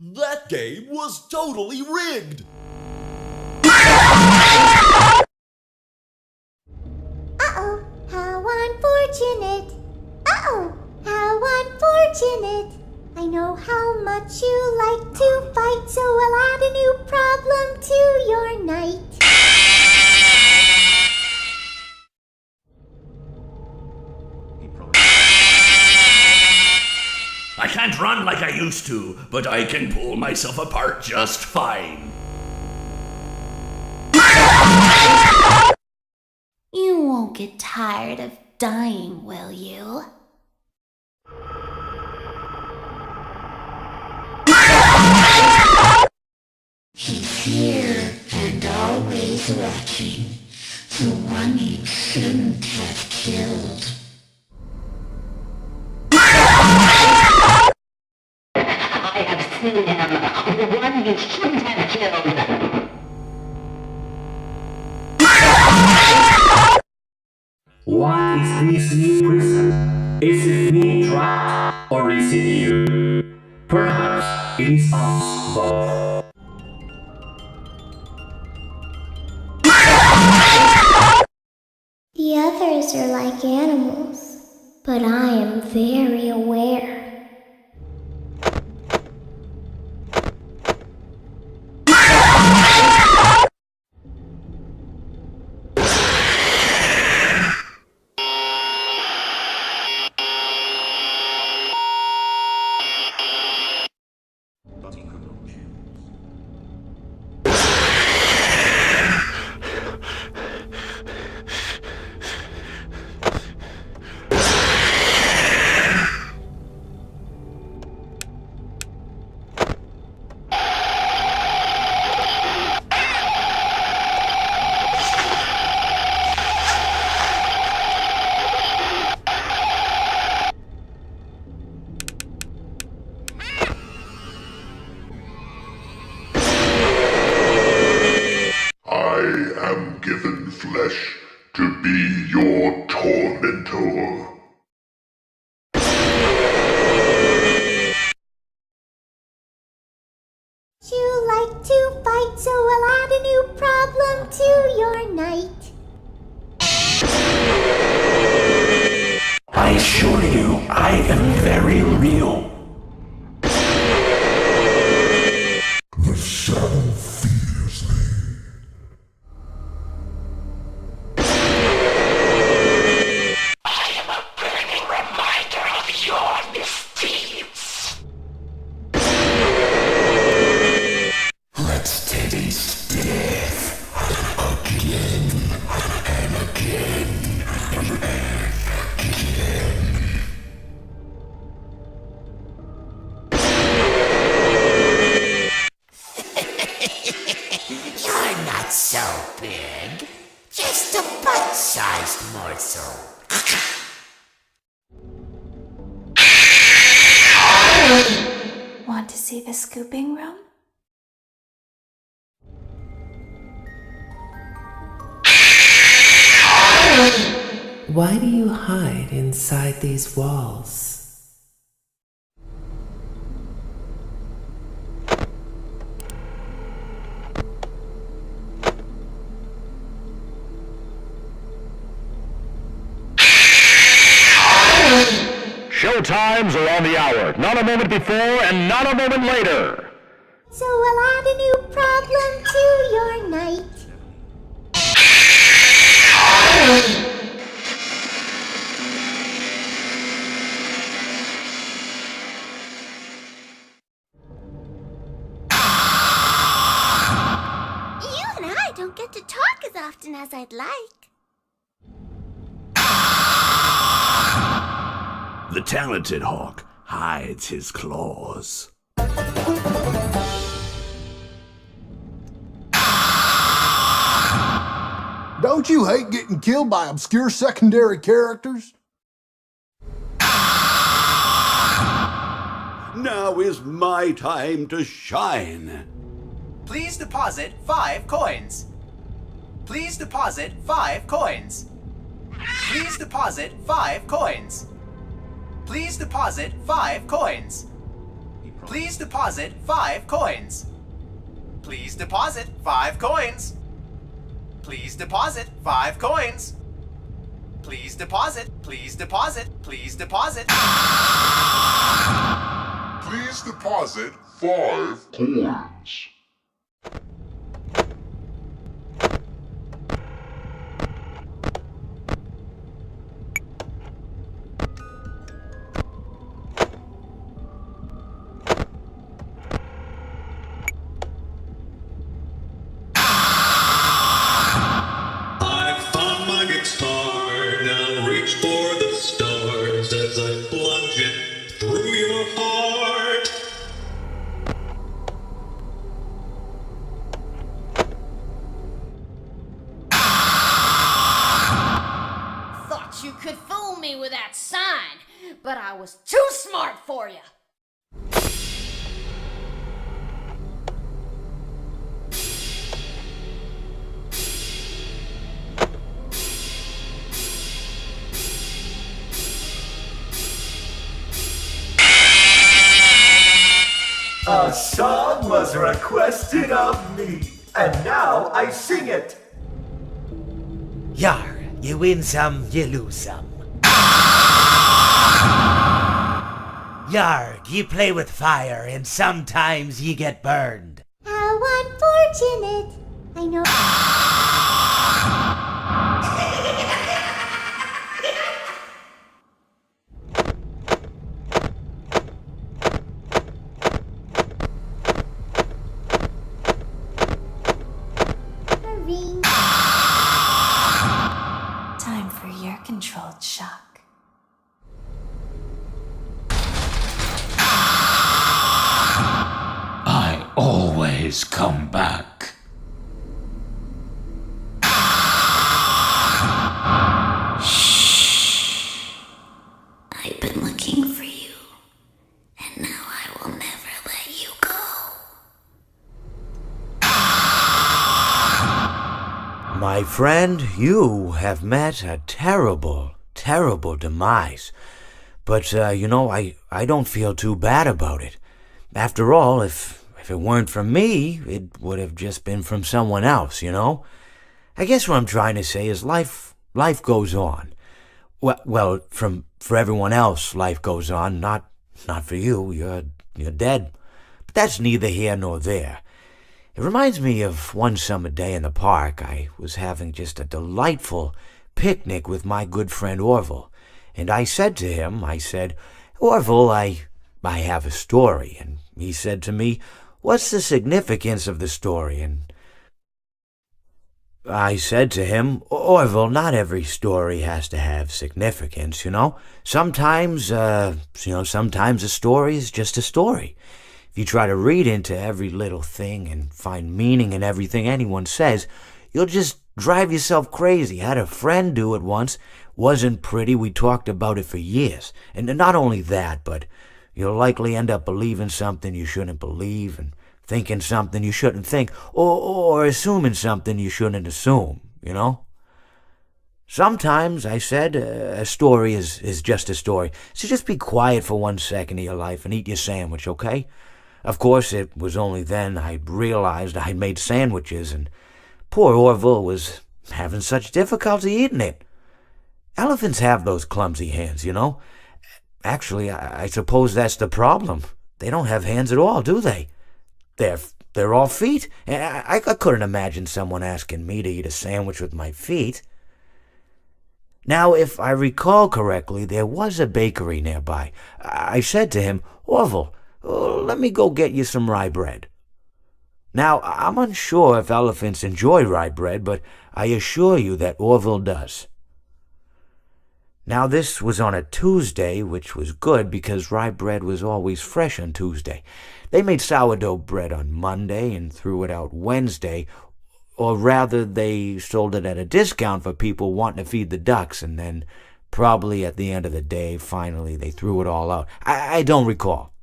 That game was totally rigged! Uh-oh, how unfortunate. Uh-oh, how unfortunate. I know how much you like to fight, so I'll add a new problem to your night. I can't run like I used to, but I can pull myself apart just fine. You won't get tired of dying, will you? He's here and always watching, the one you shouldn't have killed. I have seen him, the one you shouldn't have killed. What is this new prison? Is it me trapped, or is it you? Perhaps it is us both. The others are like animals, but I am very aware. Given flesh to be your tormentor. You like to fight, so I'll add a new problem to your night. I assure you, I am very real. The shadow fears me. Let's taste death again and again and again. You're not so big, just a bite-sized morsel. Want to see the scooping room? Why do you hide inside these walls? Showtimes are on the hour. Not a moment before and not a moment later. So I'll add a new problem to your night. You and I don't get to talk as often as I'd like. The talented hawk hides his claws. Don't you hate getting killed by obscure secondary characters? Now is my time to shine. Please deposit 5 coins. Please deposit 5 coins. Please deposit 5 coins. Please deposit 5 coins. Please deposit 5 coins. Please deposit 5 coins. Please deposit 5 coins. Please deposit, please deposit, please deposit. Please deposit 5 coins. You could fool me with that sign, but I was too smart for you. A song was requested of me, and now I sing it. Yar, you win some, you lose some. Yarg, you play with fire, and sometimes you get burned. How unfortunate. I know. Time for your controlled shock. I always come back. I've been looking for you, and now I will never let you go. My friend, you have met a terrible, terrible demise. But, you know, I don't feel too bad about it. After all, if it weren't from me, it would have just been from someone else, you know? I guess what I'm trying to say is life goes on. Well, for everyone else, life goes on, not for you. You're dead. But that's neither here nor there. It reminds me of one summer day in the park. I was having just a delightful picnic with my good friend Orville. And I said to him, Orville, I have a story. And he said to me, what's the significance of the story? And I said to him, Orville, not every story has to have significance, you know? Sometimes a story is just a story. If you try to read into every little thing and find meaning in everything anyone says, you'll just drive yourself crazy. I had a friend do it once. Wasn't pretty. We talked about it for years. And not only that, but you'll likely end up believing something you shouldn't believe and thinking something you shouldn't think, or assuming something you shouldn't assume, you know? Sometimes, I said, a story is just a story. So just be quiet for 1 second of your life and eat your sandwich, okay? Of course, it was only then I realized I'd made sandwiches, and poor Orville was having such difficulty eating it. Elephants have those clumsy hands, you know? Actually, I suppose that's the problem. They don't have hands at all, do they? They're all feet. I couldn't imagine someone asking me to eat a sandwich with my feet. Now, if I recall correctly, there was a bakery nearby. I said to him, Orville, let me go get you some rye bread. Now, I'm unsure if elephants enjoy rye bread, but I assure you that Orville does. Now, this was on a Tuesday, which was good because rye bread was always fresh on Tuesday. They made sourdough bread on Monday and threw it out Wednesday, or rather, they sold it at a discount for people wanting to feed the ducks, and then probably at the end of the day, finally, they threw it all out. I don't recall.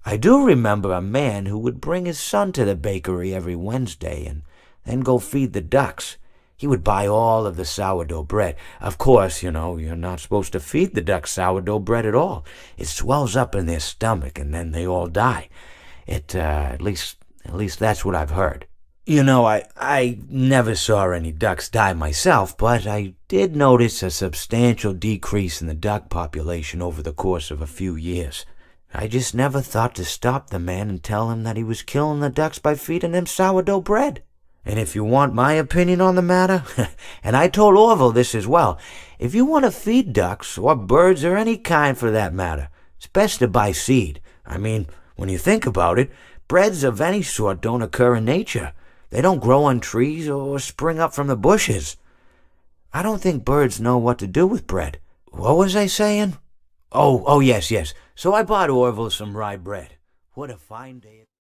I do remember a man who would bring his son to the bakery every Wednesday and then go feed the ducks. He would buy all of the sourdough bread. Of course, you're not supposed to feed the ducks sourdough bread at all. It swells up in their stomach, and then they all die. At least that's what I've heard. I never saw any ducks die myself, but I did notice a substantial decrease in the duck population over the course of a few years. I just never thought to stop the man and tell him that he was killing the ducks by feeding them sourdough bread. And if you want my opinion on the matter, and I told Orville this as well, if you want to feed ducks, or birds, or any kind for that matter, it's best to buy seed. I mean, when you think about it, breads of any sort don't occur in nature. They don't grow on trees or spring up from the bushes. I don't think birds know what to do with bread. What was I saying? Oh, yes. So I bought Orville some rye bread. What a fine day.